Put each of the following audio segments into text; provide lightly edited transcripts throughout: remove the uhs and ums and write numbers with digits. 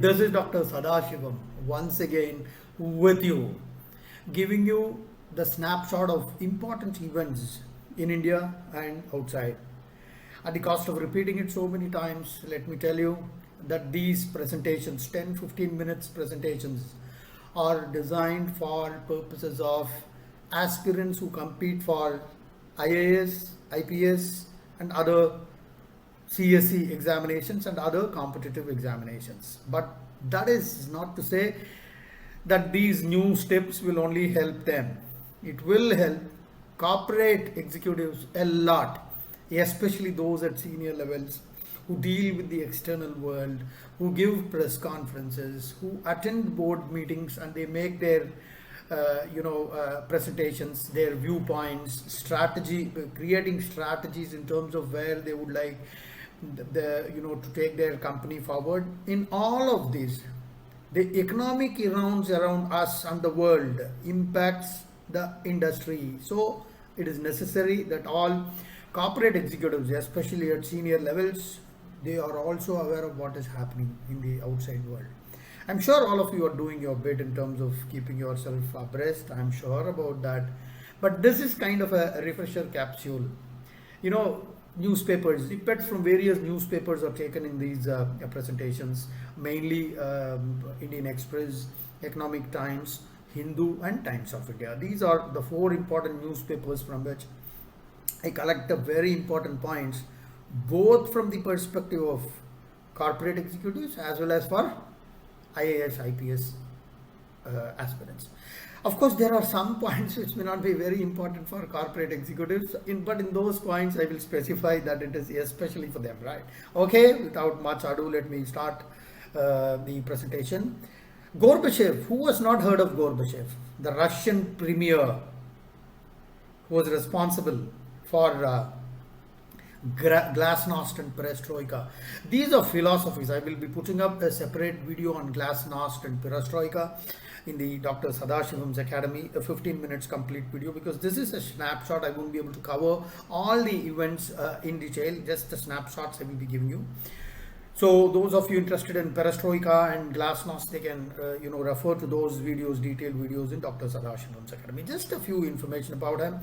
This is Dr. Sadashivam once again with you, giving you the snapshot of important events in India and outside. At the cost of repeating it so many times, let me tell you that these presentations, 10-15 minutes presentations, are designed for purposes of aspirants who compete for IAS, IPS, and other CSE examinations and other competitive examinations. But that is not to say that these new steps will only help them. It will help corporate executives a lot, especially those at senior levels who deal with the external world, who give press conferences, who attend board meetings, and they make their presentations, their viewpoints, strategy, creating strategies in terms of where they would like to take their company forward. In all of this, the economic rounds around us and the world impacts the industry. So it is necessary that all corporate executives, especially at senior levels, they are also aware of what is happening in the outside world. I'm sure all of you are doing your bit in terms of keeping yourself abreast. I'm sure about that. But this is kind of a refresher capsule. Newspapers, snippets from various newspapers are taken in these presentations, mainly Indian Express, Economic Times, Hindu, and Times of India. These are the four important newspapers from which I collect the very important points, both from the perspective of corporate executives as well as for IAS, IPS aspirants. Of course, there are some points which may not be very important for corporate executives, but in those points I will specify that it is especially for them, right? Okay, without much ado, let me start the presentation. Gorbachev, who has not heard of Gorbachev? The Russian premier who was responsible for glasnost and perestroika. These are philosophies. I will be putting up a separate video on glasnost and perestroika in the Dr. Sadashivam's Academy, a 15 minutes complete video, because this is a snapshot. I won't be able to cover all the events in detail, just the snapshots I will be giving you. So those of you interested in perestroika and glasnost, they can refer to those videos, detailed videos in Dr. Sadashivam's Academy. Just a few information about him.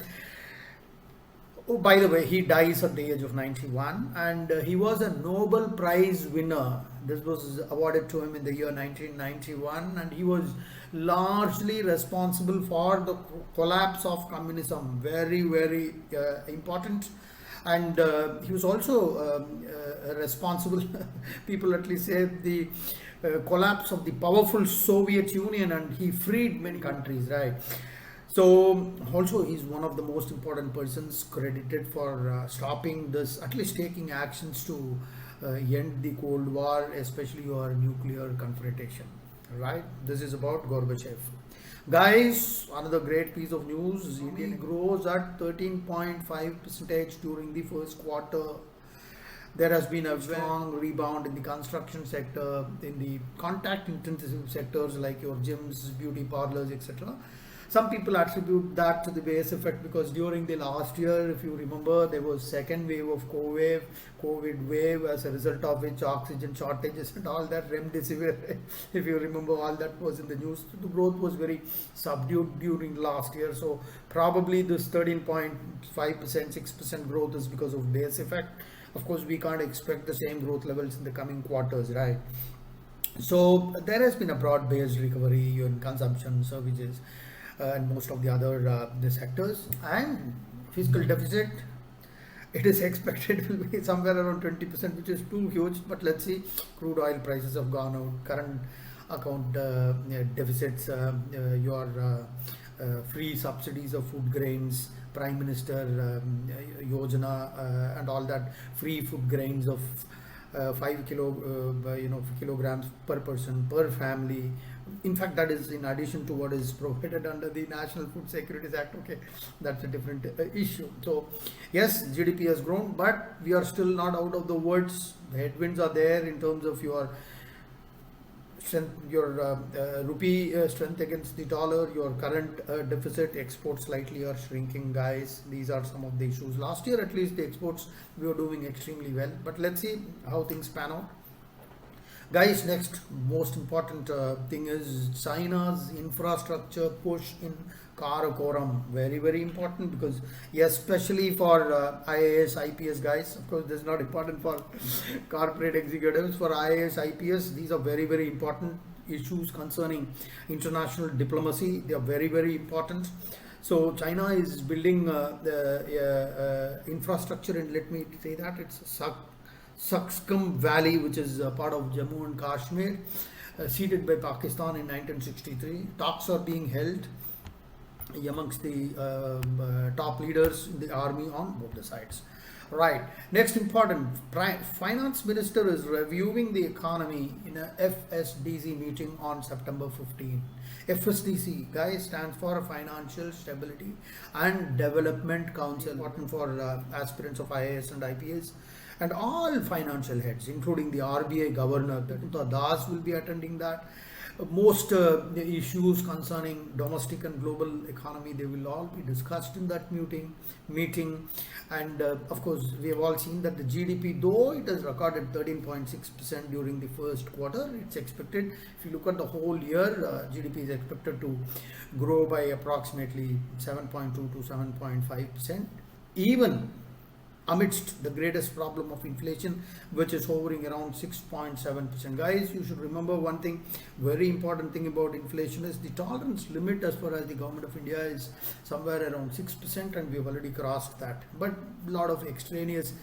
Oh, by the way, he dies at the age of 91, and he was a Nobel Prize winner. This was awarded to him in the year 1991, and he was largely responsible for the collapse of communism. Very, very important. And he was also responsible, people at least say, the collapse of the powerful Soviet Union, and he freed many countries, right? So also he's one of the most important persons credited for stopping this, at least taking actions to end the Cold War, especially our nuclear confrontation, right? This is about Gorbachev. Guys, another great piece of news. India grows at 13.5% during the first quarter. There has been a strong rebound in the construction sector, in the contact intensive sectors like your gyms, beauty parlors, etc. Some people attribute that to the base effect, because during the last year, if you remember, there was second wave of COVID wave, as a result of which oxygen shortages and all that, remdesivir, if you remember, all that was in the news. The growth was very subdued during last year. So probably this 13.5%, 6% growth is because of base effect. Of course, we can't expect the same growth levels in the coming quarters, right? So there has been a broad-based recovery in consumption, services, and most of the other the sectors. And fiscal deficit, it is expected will be somewhere around 20%, which is too huge. But let's see. Crude oil prices have gone out, current account deficits, your free subsidies of food grains, Prime Minister Yojana, and all that, free food grains of 5 kilograms per person per family. In fact, that is in addition to what is provided under the National Food Security Act. Okay, that's a different issue. So yes, GDP has grown, but we are still not out of the woods. The headwinds are there in terms of your strength, your rupee strength against the dollar, your current deficit, exports slightly are shrinking, guys. These are some of the issues. Last year, at least, the exports we were doing extremely well, but let's see how things pan out. Guys, next most important thing is China's infrastructure push in Karakoram. Very, very important, because especially for IAS, IPS guys. Of course, this is not important for corporate executives. For IAS, IPS, these are very, very important issues concerning international diplomacy. They are very, very important. So China is building the infrastructure, and let me say that it's Sakskum Valley, which is part of Jammu and Kashmir, ceded by Pakistan in 1963. Talks are being held amongst the top leaders in the army on both the sides. Right. Next important, Finance Minister is reviewing the economy in a FSDC meeting on September 15. FSDC, guys, stands for Financial Stability and Development Council, important for aspirants of IAS and IPS. And all financial heads, including the RBI governor, Das will be attending that. Most issues concerning domestic and global economy, they will all be discussed in that meeting. And of course, we have all seen that the GDP, though it has recorded 13.6% during the first quarter, it's expected, if you look at the whole year, GDP is expected to grow by approximately 7.2 to 7.5%, even amidst the greatest problem of inflation, which is hovering around 6.7%. Guys, you should remember one thing, very important thing about inflation is the tolerance limit as far as the government of India is somewhere around 6%, and we have already crossed that. But a lot of extraneous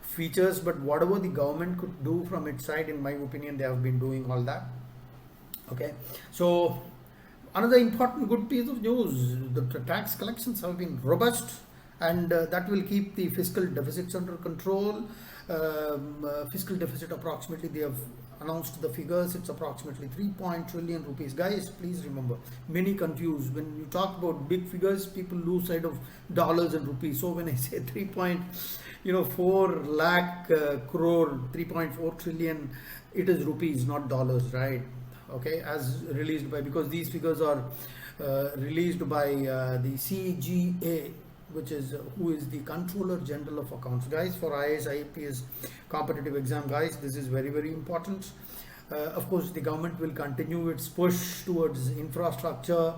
features, but whatever the government could do from its side, in my opinion, they have been doing all that. Okay, so another important good piece of news, the tax collections have been robust, and that will keep the fiscal deficits under control. Fiscal deficit, approximately, they have announced the figures, it's approximately 3 trillion rupees. Guys, please remember, many confused when you talk about big figures, people lose sight of dollars and rupees. So when I say 3.4 lakh crore, 3.4 trillion, it is rupees, not dollars, right? Okay, as released by, because these figures are released by the CGA, which is who is the Controller General of Accounts. Guys, for IAS IPS competitive exam, guys, this is very, very important. Of course, the government will continue its push towards infrastructure,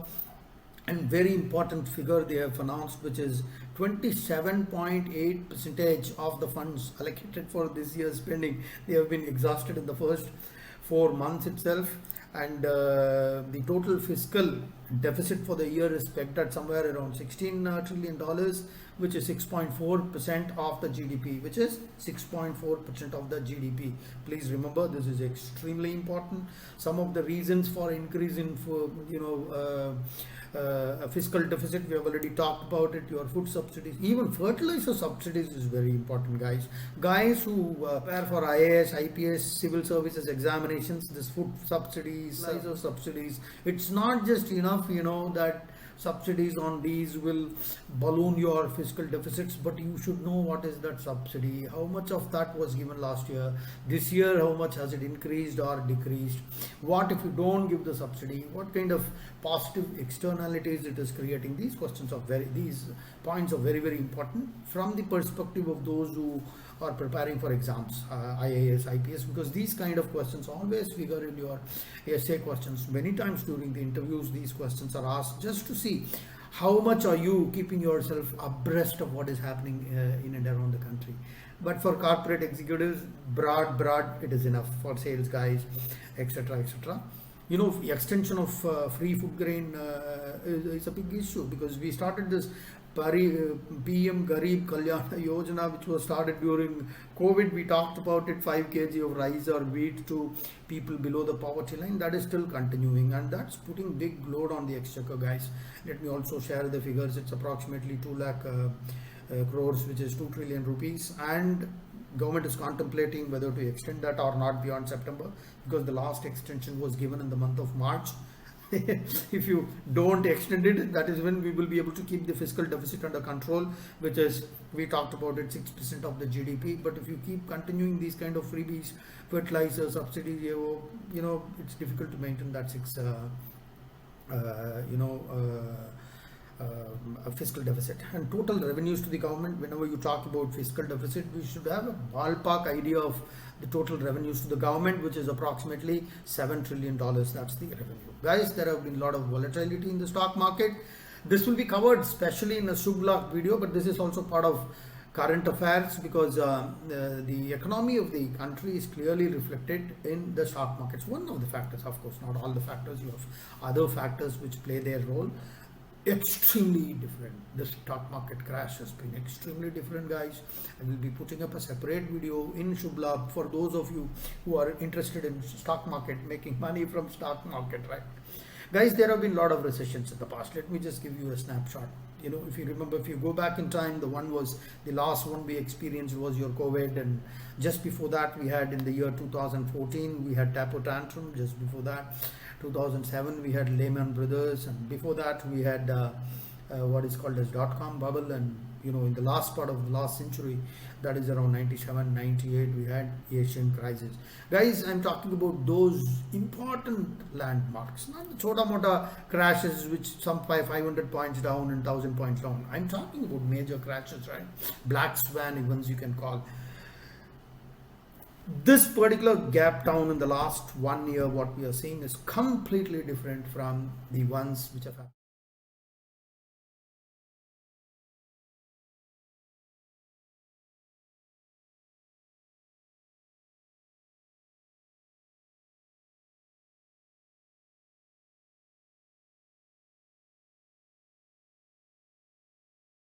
and very important figure they have announced, which is 27.8% of the funds allocated for this year's spending, they have been exhausted in the first 4 months itself. And the total fiscal deficit for the year is pegged at somewhere around $16 trillion, which is 6.4% of the GDP, which is 6.4% of the GDP. Please remember, this is extremely important. Some of the reasons for increase in fiscal deficit, we have already talked about it. Your food subsidies, even fertilizer subsidies is very important, guys. Guys who prepare for IAS, IPS, civil services examinations, this food subsidies, fertilizer subsidies, it's not just enough, that subsidies on these will balloon your fiscal deficits, but you should know what is that subsidy, how much of that was given last year, this year how much has it increased or decreased, what if you don't give the subsidy, what kind of positive externalities it is creating. These points are very, very important from the perspective of those who are preparing for exams, IAS, IPS, because these kind of questions always figure in your essay questions. Many times during the interviews, these questions are asked just to see how much are you keeping yourself abreast of what is happening in and around the country. But for corporate executives, broad, it is enough. For sales guys, etc., etc. Extension of free food grain is a big issue, because we started this PM Garib Kalyana Yojana, which was started during COVID. We talked about it, 5 kg of rice or wheat to people below the poverty line. That is still continuing, and that's putting big load on the exchequer, guys. Let me also share the figures. It's approximately 2 lakh crores, which is 2 trillion rupees, and government is contemplating whether to extend that or not beyond September, because the last extension was given in the month of March. If you don't extend it, that is when we will be able to keep the fiscal deficit under control, which is, we talked about it, 6% of the GDP. But if you keep continuing these kind of freebies, fertilizer subsidies, it's difficult to maintain that fiscal deficit and total revenues to the government. Whenever you talk about fiscal deficit, we should have a ballpark idea of the total revenues to the government, which is approximately $7 trillion. That's the revenue. Guys, there have been a lot of volatility in the stock market. This will be covered especially in a Shubh video, but this is also part of current affairs because the economy of the country is clearly reflected in the stock markets. One of the factors, of course, not all the factors. You have other factors which play their role. Extremely different. The stock market crash has been extremely different, guys. I will be putting up a separate video in Shubh for those of you who are interested in stock market, making money from stock market, right? Guys, there have been a lot of recessions in the past. Let me just give you a snapshot. You know, if you remember, if you go back in time, the last one we experienced was your COVID, and just before that we had in the year 2014 we had Tapo Tantrum. Just before that, 2007 we had Lehman Brothers, and before that we had what is called as dot-com bubble, and you know, in the last part of the last century, that is around 97, 98, we had Asian crisis. Guys, I'm talking about those important landmarks, not the chota mota crashes which some 500 points down and 1000 points down. I'm talking about major crashes, right? Black swan events, you can call. This particular gap down in the last 1 year, what we are seeing is completely different from the ones which have happened.